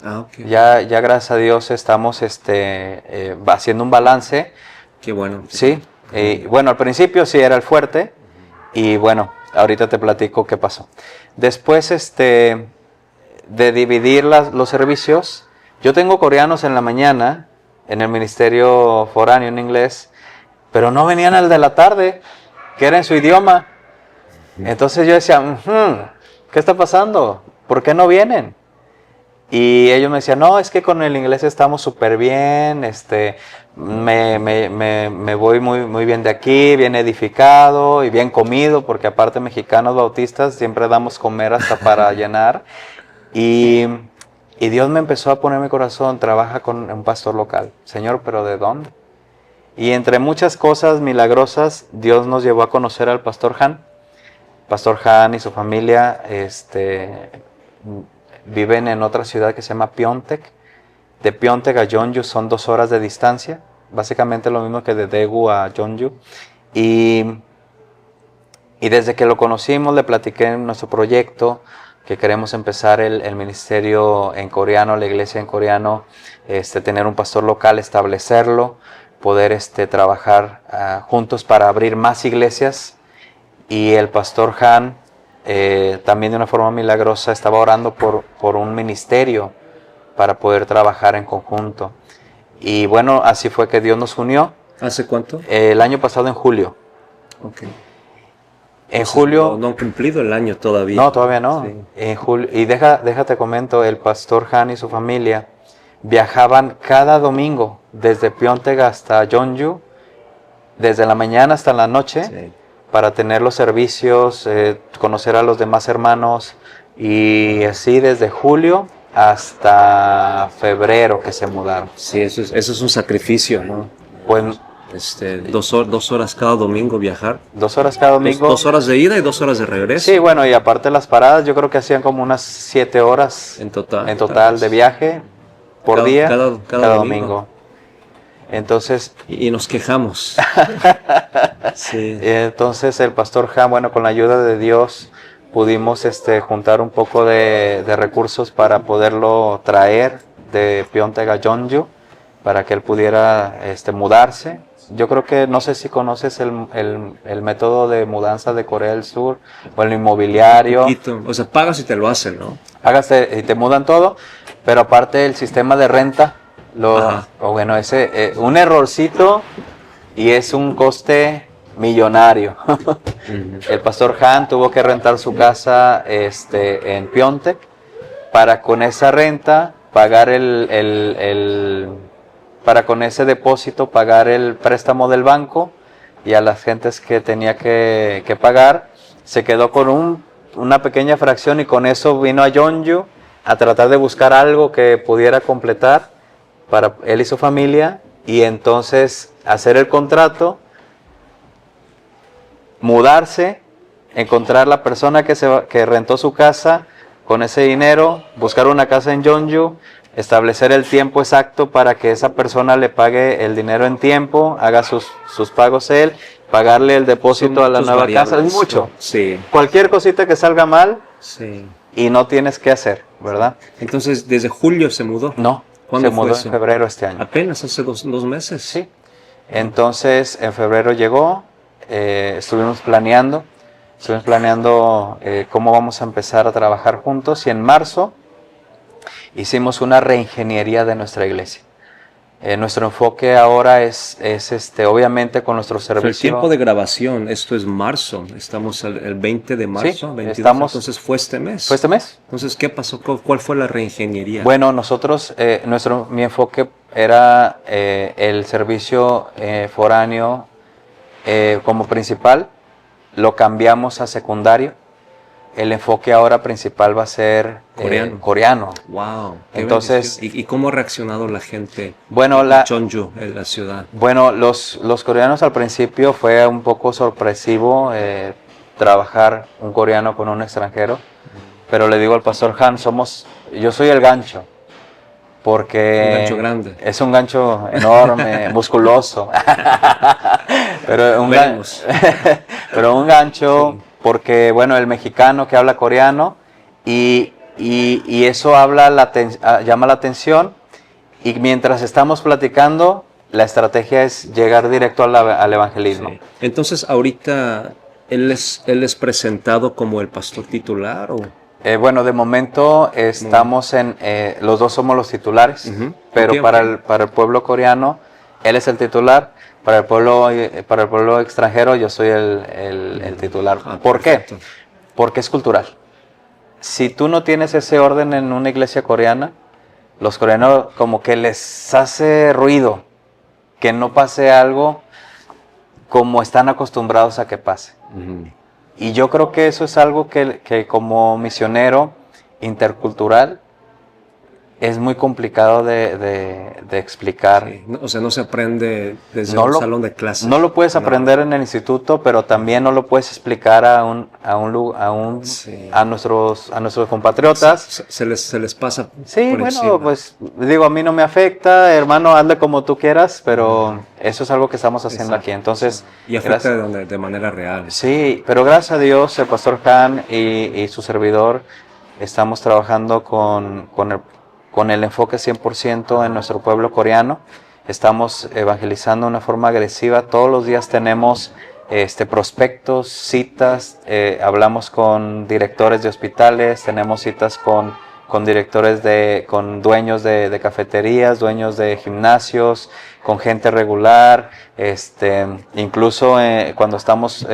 [SPEAKER 2] Ah, ok.
[SPEAKER 1] Ya gracias a Dios estamos haciendo un balance.
[SPEAKER 2] Qué bueno.
[SPEAKER 1] Sí. Bueno, al principio sí era el fuerte. Y bueno, ahorita te platico qué pasó. Después de dividir los servicios, yo tengo coreanos en la mañana en el ministerio foráneo en inglés, pero no venían al de la tarde, que era en su idioma. Entonces yo decía, ¿qué está pasando? ¿Por qué no vienen? Y ellos me decían, no, es que con el inglés estamos súper bien, me voy muy bien de aquí, bien edificado y bien comido, porque aparte mexicanos bautistas siempre damos comer hasta para llenar. Y Dios me empezó a poner en mi corazón, trabaja con un pastor local. Señor, ¿pero de dónde? Y entre muchas cosas milagrosas, Dios nos llevó a conocer al Pastor Han. Pastor Han y su familia viven en otra ciudad que se llama Pyeongtaek. De Pyeongtaek a Jeonju son 2 horas de distancia. Básicamente lo mismo que de Daegu a Jeonju. Y desde que lo conocimos, le platiqué en nuestro proyecto que queremos empezar el ministerio en coreano, la iglesia en coreano, tener un pastor local, establecerlo, poder trabajar juntos para abrir más iglesias. Y el pastor Han también de una forma milagrosa estaba orando por un ministerio para poder trabajar en conjunto. Y bueno, así fue que Dios nos unió.
[SPEAKER 2] ¿Hace cuánto?
[SPEAKER 1] El año pasado en julio.
[SPEAKER 2] Okay.
[SPEAKER 1] En julio...
[SPEAKER 2] No han cumplido el año todavía.
[SPEAKER 1] No, todavía no.
[SPEAKER 2] Sí.
[SPEAKER 1] En julio, y déjate comento, el pastor Han y su familia viajaban cada domingo desde Pyeongtaek hasta Jeonju, desde la mañana hasta la noche,
[SPEAKER 2] Sí.
[SPEAKER 1] para tener los servicios, conocer a los demás hermanos, y así desde julio hasta febrero que se mudaron.
[SPEAKER 2] Sí, eso es un sacrificio, ¿no?
[SPEAKER 1] Pues
[SPEAKER 2] 2 horas cada domingo viajar.
[SPEAKER 1] 2 horas cada domingo.
[SPEAKER 2] 2 horas de ida y 2 horas de regreso.
[SPEAKER 1] Sí, bueno, y aparte las paradas, yo creo que hacían como unas 7 horas
[SPEAKER 2] En total.
[SPEAKER 1] de viaje por día,
[SPEAKER 2] cada
[SPEAKER 1] cada domingo. Entonces,
[SPEAKER 2] Y nos quejamos. Sí.
[SPEAKER 1] entonces el pastor Han, bueno, con la ayuda de Dios pudimos juntar un poco de recursos para poderlo traer de Pyeongtaek a Jeonju para que él pudiera mudarse. Yo creo que, no sé si conoces el método de mudanza de Corea del Sur o el inmobiliario.
[SPEAKER 2] Poquito. O sea, pagas y te lo hacen, ¿no?
[SPEAKER 1] Hágase y te mudan todo, pero aparte el sistema de renta,
[SPEAKER 2] Ajá.
[SPEAKER 1] o bueno, un errorcito y es un coste millonario. El pastor Han tuvo que rentar su casa en Pyeongtaek para con esa renta pagar para con ese depósito pagar el préstamo del banco, y a las gentes que tenía que pagar se quedó con una pequeña fracción, y con eso vino a Jeonju a tratar de buscar algo que pudiera completar para él y su familia, y entonces hacer el contrato, mudarse, encontrar la persona que rentó su casa con ese dinero, buscar una casa en Jeonju, establecer el tiempo exacto para que esa persona le pague el dinero en tiempo, haga sus pagos él, pagarle el depósito a la nueva casa. Es mucho.
[SPEAKER 2] ¿No? Sí.
[SPEAKER 1] Cualquier cosita que salga mal
[SPEAKER 2] Sí.
[SPEAKER 1] y no tienes que hacer, ¿verdad?
[SPEAKER 2] Entonces, desde julio se mudó.
[SPEAKER 1] No,
[SPEAKER 2] ¿Cuándo
[SPEAKER 1] se
[SPEAKER 2] fue
[SPEAKER 1] mudó
[SPEAKER 2] eso?
[SPEAKER 1] en febrero este año.
[SPEAKER 2] Apenas hace dos meses.
[SPEAKER 1] Sí. Entonces, en febrero llegó, estuvimos planeando cómo vamos a empezar a trabajar juntos, y en marzo hicimos una reingeniería de nuestra iglesia. Nuestro enfoque ahora es obviamente con nuestro
[SPEAKER 2] Pero el
[SPEAKER 1] servicio.
[SPEAKER 2] tiempo de grabación, esto es marzo. Estamos el 20 de marzo.
[SPEAKER 1] Sí,
[SPEAKER 2] 22,
[SPEAKER 1] estamos-
[SPEAKER 2] entonces fue este mes.
[SPEAKER 1] ¿Fue este mes?
[SPEAKER 2] Entonces, ¿qué pasó? ¿Cuál fue la reingeniería?
[SPEAKER 1] Bueno, nosotros, mi enfoque era el servicio foráneo como principal, lo cambiamos a secundario. El enfoque ahora principal va a ser coreano.
[SPEAKER 2] Wow. qué
[SPEAKER 1] Entonces-
[SPEAKER 2] bendición. ¿Y cómo ha reaccionado la gente
[SPEAKER 1] Bueno,
[SPEAKER 2] en Jeonju, en la ciudad?
[SPEAKER 1] Bueno, los coreanos al principio fue un poco sorpresivo trabajar un coreano con un extranjero, pero le digo al pastor Han, yo soy el gancho, porque
[SPEAKER 2] Un gancho grande.
[SPEAKER 1] es un gancho enorme, musculoso, pero
[SPEAKER 2] Veremos.
[SPEAKER 1] pero un gancho, porque bueno, el mexicano que habla coreano y eso llama la atención. Y mientras estamos platicando, la estrategia es llegar directo al evangelismo.
[SPEAKER 2] Sí. Entonces, ahorita, ¿él es presentado como el pastor titular o...?
[SPEAKER 1] Bueno, de momento estamos los dos somos los titulares,
[SPEAKER 2] Ujú.
[SPEAKER 1] pero
[SPEAKER 2] Ok,
[SPEAKER 1] para
[SPEAKER 2] ok.
[SPEAKER 1] el pueblo coreano, él es el titular. Para el pueblo extranjero, yo soy el titular.
[SPEAKER 2] Ah,
[SPEAKER 1] ¿Por qué?
[SPEAKER 2] perfecto.
[SPEAKER 1] Porque es cultural. Si tú no tienes ese orden en una iglesia coreana, los coreanos como que les hace ruido que no pase algo como están acostumbrados a que pase.
[SPEAKER 2] Ujú.
[SPEAKER 1] Y yo creo que eso es algo que como misionero intercultural es muy complicado de explicar.
[SPEAKER 2] Sí. O sea, no se aprende desde
[SPEAKER 1] No
[SPEAKER 2] un
[SPEAKER 1] lo-
[SPEAKER 2] salón de clases.
[SPEAKER 1] No lo puedes aprender en el instituto, pero también no lo puedes explicar
[SPEAKER 2] Sí.
[SPEAKER 1] a nuestros compatriotas.
[SPEAKER 2] Se les pasa
[SPEAKER 1] Sí,
[SPEAKER 2] por
[SPEAKER 1] bueno,
[SPEAKER 2] encima.
[SPEAKER 1] pues digo, a mí no me afecta, hermano, hazle como tú quieras, pero eso es algo que estamos haciendo
[SPEAKER 2] Exacto.
[SPEAKER 1] aquí. Entonces,
[SPEAKER 2] Y afecta
[SPEAKER 1] gracias-
[SPEAKER 2] de manera real.
[SPEAKER 1] sí, pero gracias a Dios, el pastor Han y su servidor estamos trabajando con el enfoque 100% en nuestro pueblo coreano. Estamos evangelizando de una forma agresiva. Todos los días tenemos prospectos, citas, hablamos con directores de hospitales, tenemos citas con con dueños de cafeterías, dueños de gimnasios, con gente regular, incluso cuando estamos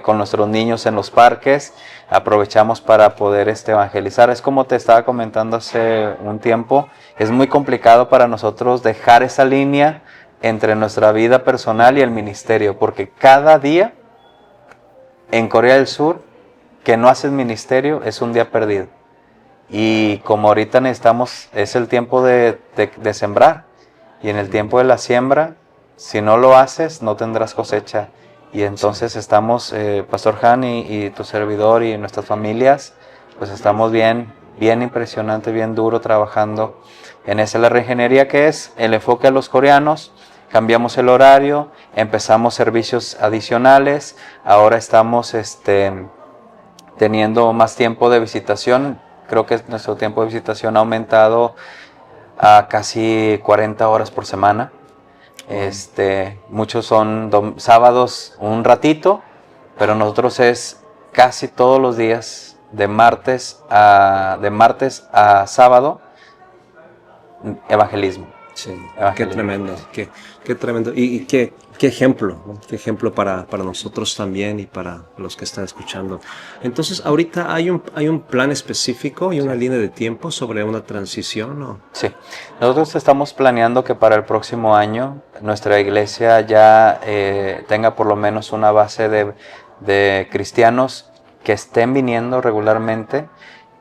[SPEAKER 1] con nuestros niños en los parques, aprovechamos para poder evangelizar. Es como te estaba comentando hace un tiempo, es muy complicado para nosotros dejar esa línea entre nuestra vida personal y el ministerio, porque cada día en Corea del Sur que no haces ministerio es un día perdido. Y como ahorita necesitamos, es el tiempo de sembrar, y en el tiempo de la siembra, si no lo haces, no tendrás cosecha. Y entonces estamos, Pastor Han y tu servidor y nuestras familias, pues estamos bien impresionante, bien duro trabajando en esa. La reingeniería, que es el enfoque a los coreanos, cambiamos el horario, empezamos servicios adicionales, ahora estamos teniendo más tiempo de visitación. Creo que nuestro tiempo de visitación ha aumentado a casi 40 horas por semana. Muchos son sábados un ratito, pero nosotros es casi todos los días, de martes a sábado, evangelismo.
[SPEAKER 2] Sí, qué tremendo, qué tremendo. Y qué ejemplo, ¿no? Qué ejemplo para nosotros también y para los que están escuchando. Entonces, ahorita hay un plan específico y una línea de tiempo sobre una transición, ¿no?
[SPEAKER 1] Sí, nosotros estamos planeando que para el próximo año nuestra iglesia ya tenga por lo menos una base de cristianos que estén viniendo regularmente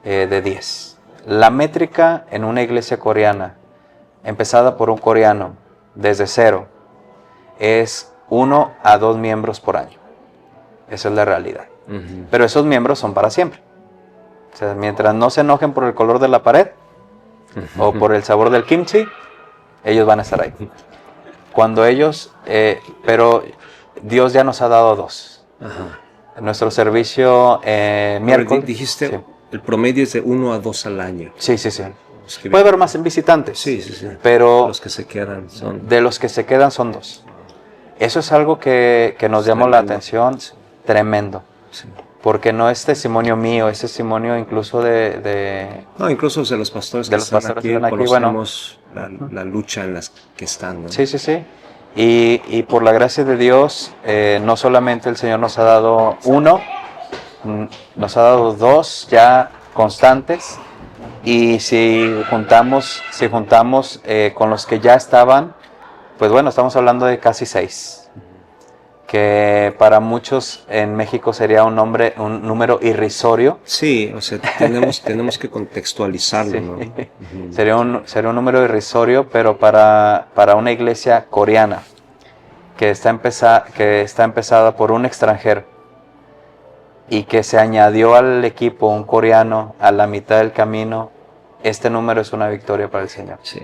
[SPEAKER 1] de 10. La métrica en una iglesia coreana, empezada por un coreano desde cero, es 1 a 2 miembros por año. Esa es la realidad.
[SPEAKER 2] Uh-huh.
[SPEAKER 1] Pero esos miembros son para siempre. O sea, mientras no se enojen por el color de la pared o por el sabor del kimchi, ellos van a estar ahí. Cuando ellos, pero Dios ya nos ha dado 2.
[SPEAKER 2] Ajá.
[SPEAKER 1] Nuestro servicio miércoles.
[SPEAKER 2] Dijiste,
[SPEAKER 1] sí.
[SPEAKER 2] El promedio es de 1 a 2 al año.
[SPEAKER 1] Sí. Puede haber más visitantes.
[SPEAKER 2] Sí.
[SPEAKER 1] Pero
[SPEAKER 2] los que se quedan son...
[SPEAKER 1] de los que se quedan son 2. Eso es algo que nos llamó la atención. Tremendo.
[SPEAKER 2] Sí.
[SPEAKER 1] Porque no es testimonio mío, es testimonio incluso
[SPEAKER 2] No, incluso de los pastores
[SPEAKER 1] de los pastores que están aquí,
[SPEAKER 2] conocemos la lucha en las que están, ¿no?
[SPEAKER 1] Sí. Y por la gracia de Dios, no solamente el Señor nos ha dado 1, nos ha dado 2 ya constantes. Y si juntamos con los que ya estaban, pues bueno, estamos hablando de casi 6. Que para muchos en México sería un número irrisorio.
[SPEAKER 2] Sí, o sea, tenemos que contextualizarlo,
[SPEAKER 1] Sí.
[SPEAKER 2] ¿no? Uh-huh.
[SPEAKER 1] Sería un número irrisorio, pero para una iglesia coreana que está empezada por un extranjero y que se añadió al equipo un coreano a la mitad del camino, este número es una victoria para el Señor.
[SPEAKER 2] Sí.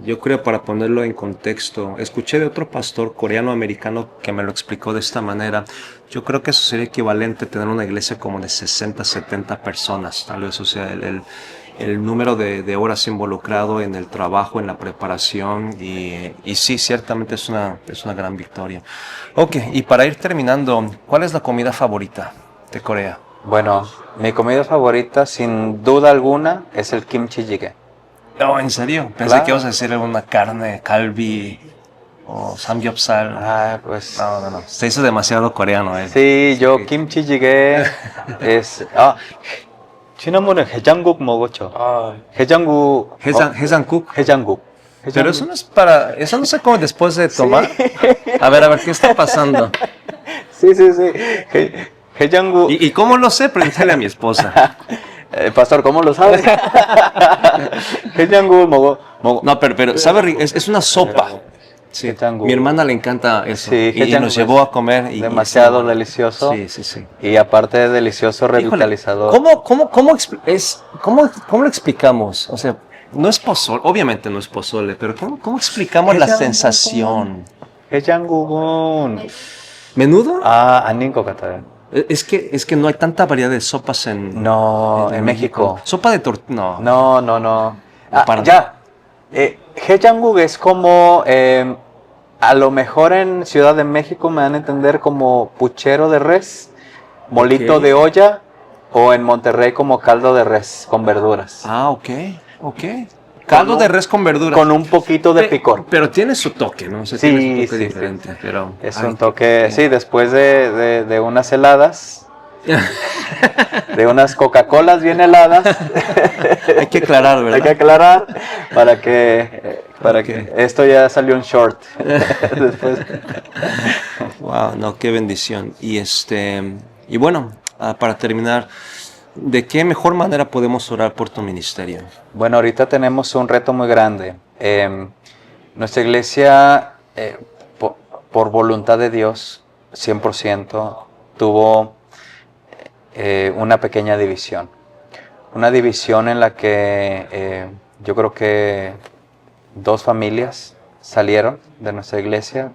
[SPEAKER 2] Yo creo, para ponerlo en contexto, escuché de otro pastor coreano-americano que me lo explicó de esta manera. Yo creo que eso sería equivalente a tener una iglesia como de 60, 70 personas, tal vez. O sea, el número de horas involucrado en el trabajo, en la preparación, y sí, ciertamente es una gran victoria. Ok, y para ir terminando, ¿cuál es la comida favorita de Corea?
[SPEAKER 1] Bueno, mi comida favorita, sin duda alguna, es el kimchi jjigae.
[SPEAKER 2] No, ¿en serio? Pensé
[SPEAKER 1] Claro.
[SPEAKER 2] que ibas a decir alguna carne, kalbi o samgyeopsal.
[SPEAKER 1] Pues
[SPEAKER 2] No. Se hizo demasiado coreano, ¿eh?
[SPEAKER 1] sí, yo kimchi jjigae es 지난번에 해장국 먹었죠. 해장국
[SPEAKER 2] Hesankuk.
[SPEAKER 1] 해장국.
[SPEAKER 2] Pero eso no es eso no se come después de tomar. A ver, ¿qué está pasando?
[SPEAKER 1] Sí. 해장국.
[SPEAKER 2] ¿Y cómo lo sé? Pregúntale a mi esposa.
[SPEAKER 1] Pastor, ¿cómo lo sabe? 해장국 먹어.
[SPEAKER 2] No, pero sabe, es una sopa. Sí.
[SPEAKER 1] 해장국.
[SPEAKER 2] Mi hermana le encanta eso.
[SPEAKER 1] Sí,
[SPEAKER 2] y
[SPEAKER 1] 해장국
[SPEAKER 2] nos llevó a comer.
[SPEAKER 1] demasiado delicioso.
[SPEAKER 2] Sí.
[SPEAKER 1] Y aparte de delicioso,
[SPEAKER 2] Híjole,
[SPEAKER 1] revitalizador.
[SPEAKER 2] ¿Cómo lo explicamos? O sea, no es pozole, obviamente no es pozole, pero ¿cómo explicamos la sensación?
[SPEAKER 1] 해장국은
[SPEAKER 2] ¿Menudo?
[SPEAKER 1] 아닌 것 같아요.
[SPEAKER 2] Es que no hay tanta variedad de sopas en
[SPEAKER 1] México.
[SPEAKER 2] Sopa de tortilla.
[SPEAKER 1] No.
[SPEAKER 2] Para
[SPEAKER 1] Ya. 해장국 es como, a lo mejor en Ciudad de México me dan a entender como puchero de res, molito
[SPEAKER 2] Ok.
[SPEAKER 1] de olla, o en Monterrey como caldo de res con verduras.
[SPEAKER 2] Ok. Caldo de res con verduras.
[SPEAKER 1] Con un poquito de picor.
[SPEAKER 2] Pero tiene su toque, ¿no? O sea,
[SPEAKER 1] Sí,
[SPEAKER 2] tiene su toque
[SPEAKER 1] sí,
[SPEAKER 2] diferente.
[SPEAKER 1] sí.
[SPEAKER 2] Pero,
[SPEAKER 1] Es un toque, sí, después de unas heladas, de unas Coca-Colas bien heladas.
[SPEAKER 2] Hay que aclarar, ¿verdad?
[SPEAKER 1] Hay que aclarar para que
[SPEAKER 2] Ok.
[SPEAKER 1] esto ya salió un short. Después.
[SPEAKER 2] Wow, no, qué bendición. Y bueno, para terminar, ¿de qué mejor manera podemos orar por tu ministerio?
[SPEAKER 1] Bueno, ahorita tenemos un reto muy grande. Nuestra iglesia, por voluntad de Dios, 100%, tuvo una pequeña división. Una división en la que yo creo que 2 familias salieron de nuestra iglesia,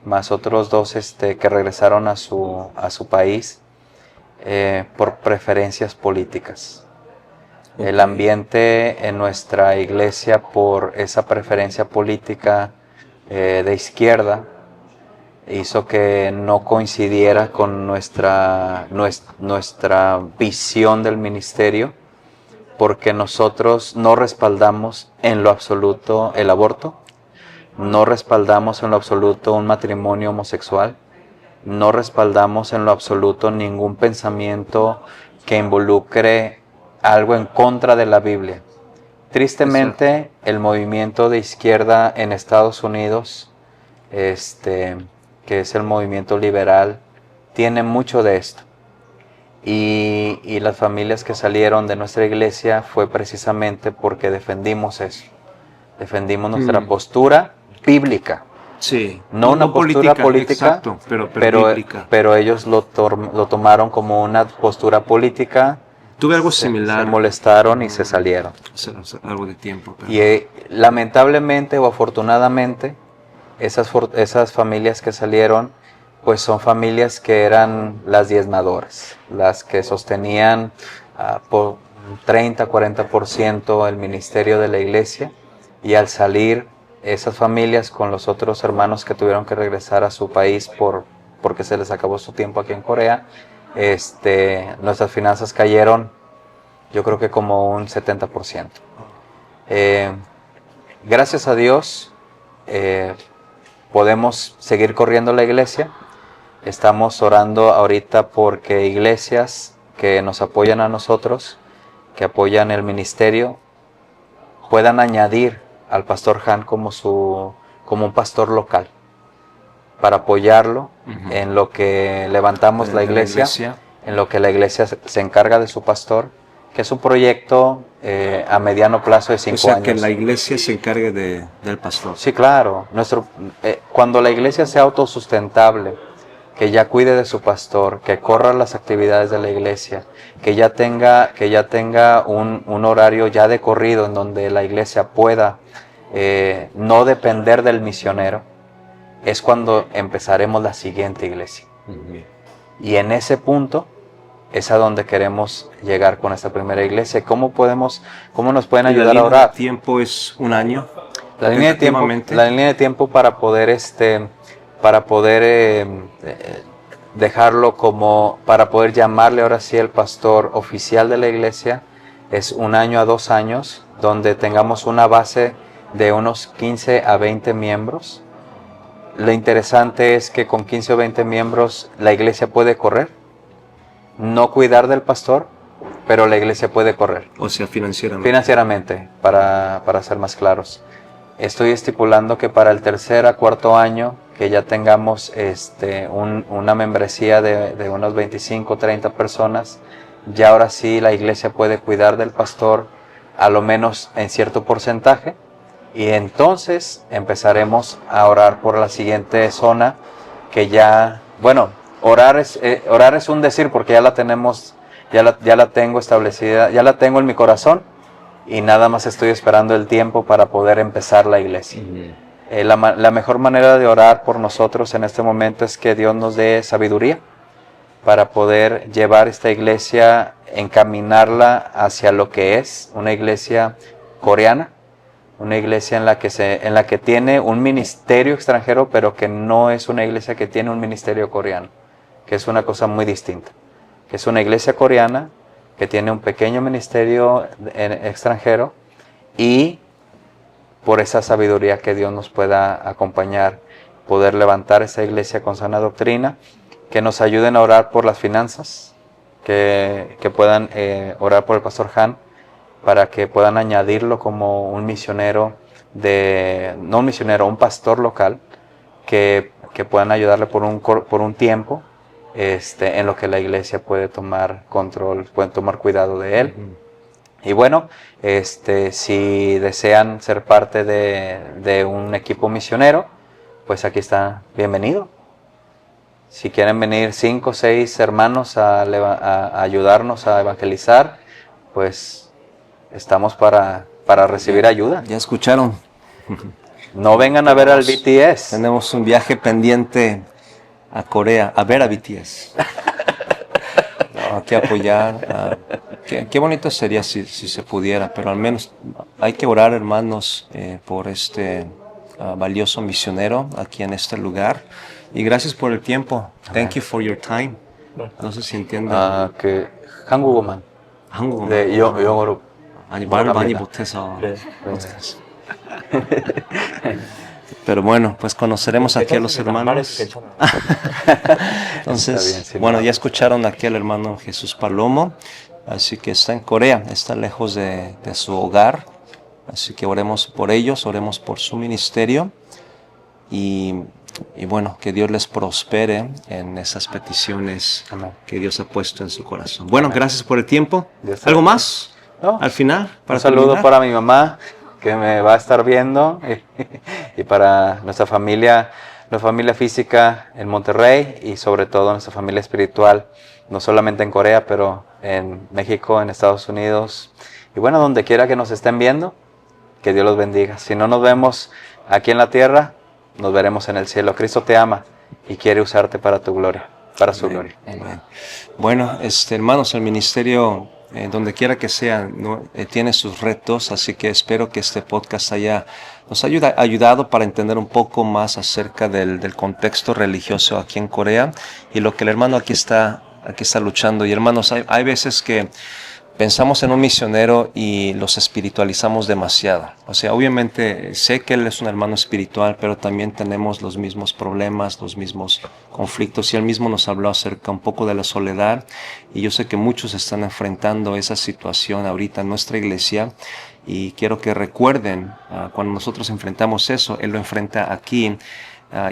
[SPEAKER 1] más otros 2 que regresaron a su país por preferencias políticas.
[SPEAKER 2] Ok.
[SPEAKER 1] El ambiente en nuestra iglesia, por esa preferencia política de izquierda, hizo que no coincidiera con nuestra visión del ministerio, porque nosotros no respaldamos en lo absoluto el aborto, no respaldamos en lo absoluto un matrimonio homosexual, no respaldamos en lo absoluto ningún pensamiento que involucre algo en contra de la Biblia. Tristemente, el movimiento de izquierda en Estados Unidos, que es el movimiento liberal, tiene mucho de esto. Y las familias que salieron de nuestra iglesia fue precisamente porque defendimos eso. Defendimos nuestra postura bíblica.
[SPEAKER 2] Sí.
[SPEAKER 1] No una postura política,
[SPEAKER 2] exacto, pero bíblica.
[SPEAKER 1] pero ellos lo tomaron como una postura política.
[SPEAKER 2] Tuve algo
[SPEAKER 1] Se
[SPEAKER 2] similar.
[SPEAKER 1] molestaron y se salieron.
[SPEAKER 2] Algo de tiempo. Pero...
[SPEAKER 1] Y lamentablemente o afortunadamente, esas familias que salieron, pues son familias que eran las diezmadoras, las que sostenían por 30-40% el ministerio de la iglesia, y al salir esas familias con los otros hermanos que tuvieron que regresar a su país porque se les acabó su tiempo aquí en Corea, nuestras finanzas cayeron, yo creo que como un 70%. Gracias a Dios podemos seguir corriendo la iglesia. Estamos orando ahorita porque iglesias que nos apoyan a nosotros, que apoyan el ministerio, puedan añadir al pastor Han como un pastor local, para apoyarlo en lo que levantamos la iglesia, en lo que la iglesia se encarga de su pastor, que es un proyecto a mediano plazo de 5 años.
[SPEAKER 2] O sea, que la iglesia se encargue del pastor.
[SPEAKER 1] Sí, claro. Cuando la iglesia sea autosustentable, que ya cuide de su pastor, que corra las actividades de la iglesia, que ya tenga un horario ya de corrido en donde la iglesia pueda no depender del misionero, es cuando empezaremos la siguiente iglesia. Y en ese punto es a donde queremos llegar con esta primera iglesia. ¿Cómo nos pueden ayudar a orar?
[SPEAKER 2] ¿La línea de tiempo es un año?
[SPEAKER 1] La línea de tiempo para poder dejarlo para poder llamarle ahora sí el pastor oficial de la iglesia, es 1 año a 2 años, donde tengamos una base de unos 15 a 20 miembros. Lo interesante es que con 15 o 20 miembros la iglesia puede correr, no cuidar del pastor, pero la iglesia puede correr.
[SPEAKER 2] O sea, financieramente.
[SPEAKER 1] Financieramente, para ser más claros. Estoy estipulando que para el 3er a 4.º año, que ya tengamos una membresía de unos 25 o 30 personas, ya ahora sí la iglesia puede cuidar del pastor, a lo menos en cierto porcentaje, y entonces empezaremos a orar por la siguiente zona, que ya, bueno, orar es un decir, porque ya la tenemos, ya la tengo establecida, ya la tengo en mi corazón, y nada más estoy esperando el tiempo para poder empezar la iglesia. La mejor manera de orar por nosotros en este momento es que Dios nos dé sabiduría para poder llevar esta iglesia, encaminarla hacia lo que es una iglesia coreana, una iglesia en la que tiene un ministerio extranjero, pero que no es una iglesia que tiene un ministerio coreano, que es una cosa muy distinta, que es una iglesia coreana que tiene un pequeño ministerio extranjero, y por esa sabiduría que Dios nos pueda acompañar, poder levantar esa iglesia con sana doctrina, que nos ayuden a orar por las finanzas, que puedan orar por el pastor Han, para que puedan añadirlo como un misionero, un pastor local, que puedan ayudarle por un tiempo, en lo que la iglesia puede tomar control, pueden tomar cuidado de él. Y bueno, si desean ser parte de un equipo misionero, pues aquí está bienvenido. Si quieren venir 5 o 6 hermanos a ayudarnos a evangelizar, pues estamos para recibir ayuda.
[SPEAKER 2] Ya escucharon.
[SPEAKER 1] No vengan a ver al BTS.
[SPEAKER 2] Tenemos un viaje pendiente a Corea a ver a BTS. No, hay que apoyar. Qué bonito sería si se pudiera, pero al menos hay que orar, hermanos, por este valioso misionero aquí en este lugar. Y gracias por el tiempo. Thank you for your time. No sé si entiende.
[SPEAKER 1] 그 한국어만.
[SPEAKER 2] 한국어.
[SPEAKER 1] 네, 영어로.
[SPEAKER 2] 아니 말을 많이
[SPEAKER 1] 합니다.
[SPEAKER 2] 못해서. Pero bueno, pues conoceremos aquí a los hermanos. Entonces,
[SPEAKER 1] Está bien, sí,
[SPEAKER 2] bueno,
[SPEAKER 1] no.
[SPEAKER 2] ya escucharon aquí al hermano Jesús Palomo, así que está en Corea, está lejos de su hogar, así que oremos por ellos, oremos por su ministerio y bueno, que Dios les prospere en esas peticiones
[SPEAKER 1] Amén.
[SPEAKER 2] que Dios ha puesto en su corazón. Bueno, gracias por el tiempo.
[SPEAKER 1] Dios te
[SPEAKER 2] ¿Algo
[SPEAKER 1] bendiga.
[SPEAKER 2] más?
[SPEAKER 1] No.
[SPEAKER 2] Al final,
[SPEAKER 1] Un saludo
[SPEAKER 2] terminar.
[SPEAKER 1] para mi mamá, que me va a estar viendo, y para nuestra familia, la familia física en Monterrey y sobre todo nuestra familia espiritual, no solamente en Corea, pero en México, en Estados Unidos, y bueno, donde quiera que nos estén viendo, que Dios los bendiga. Si no nos vemos aquí en la tierra, nos veremos en el cielo. Cristo te ama y quiere usarte para tu gloria, para su gloria.
[SPEAKER 2] Amén. Bueno, hermanos, el ministerio, donde quiera que sea, ¿no? Tiene sus retos, así que espero que este podcast nos haya ayudado para entender un poco más acerca del contexto religioso aquí en Corea y lo que el hermano aquí está luchando. Y hermanos, hay veces que pensamos en un misionero y los espiritualizamos demasiado. O sea, obviamente sé que él es un hermano espiritual, pero también tenemos los mismos problemas, los mismos conflictos. Y él mismo nos habló acerca un poco de la soledad. Y yo sé que muchos están enfrentando esa situación ahorita en nuestra iglesia. Y quiero que recuerden, cuando nosotros enfrentamos eso, él lo enfrenta aquí.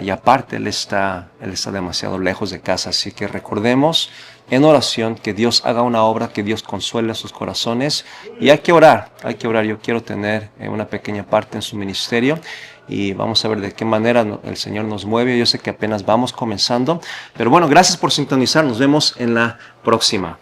[SPEAKER 2] Y aparte, él está demasiado lejos de casa. Así que recordemos en oración que Dios haga una obra, que Dios consuele sus corazones. Y hay que orar. Yo quiero tener una pequeña parte en su ministerio. Y vamos a ver de qué manera el Señor nos mueve. Yo sé que apenas vamos comenzando. Pero bueno, gracias por sintonizar. Nos vemos en la próxima.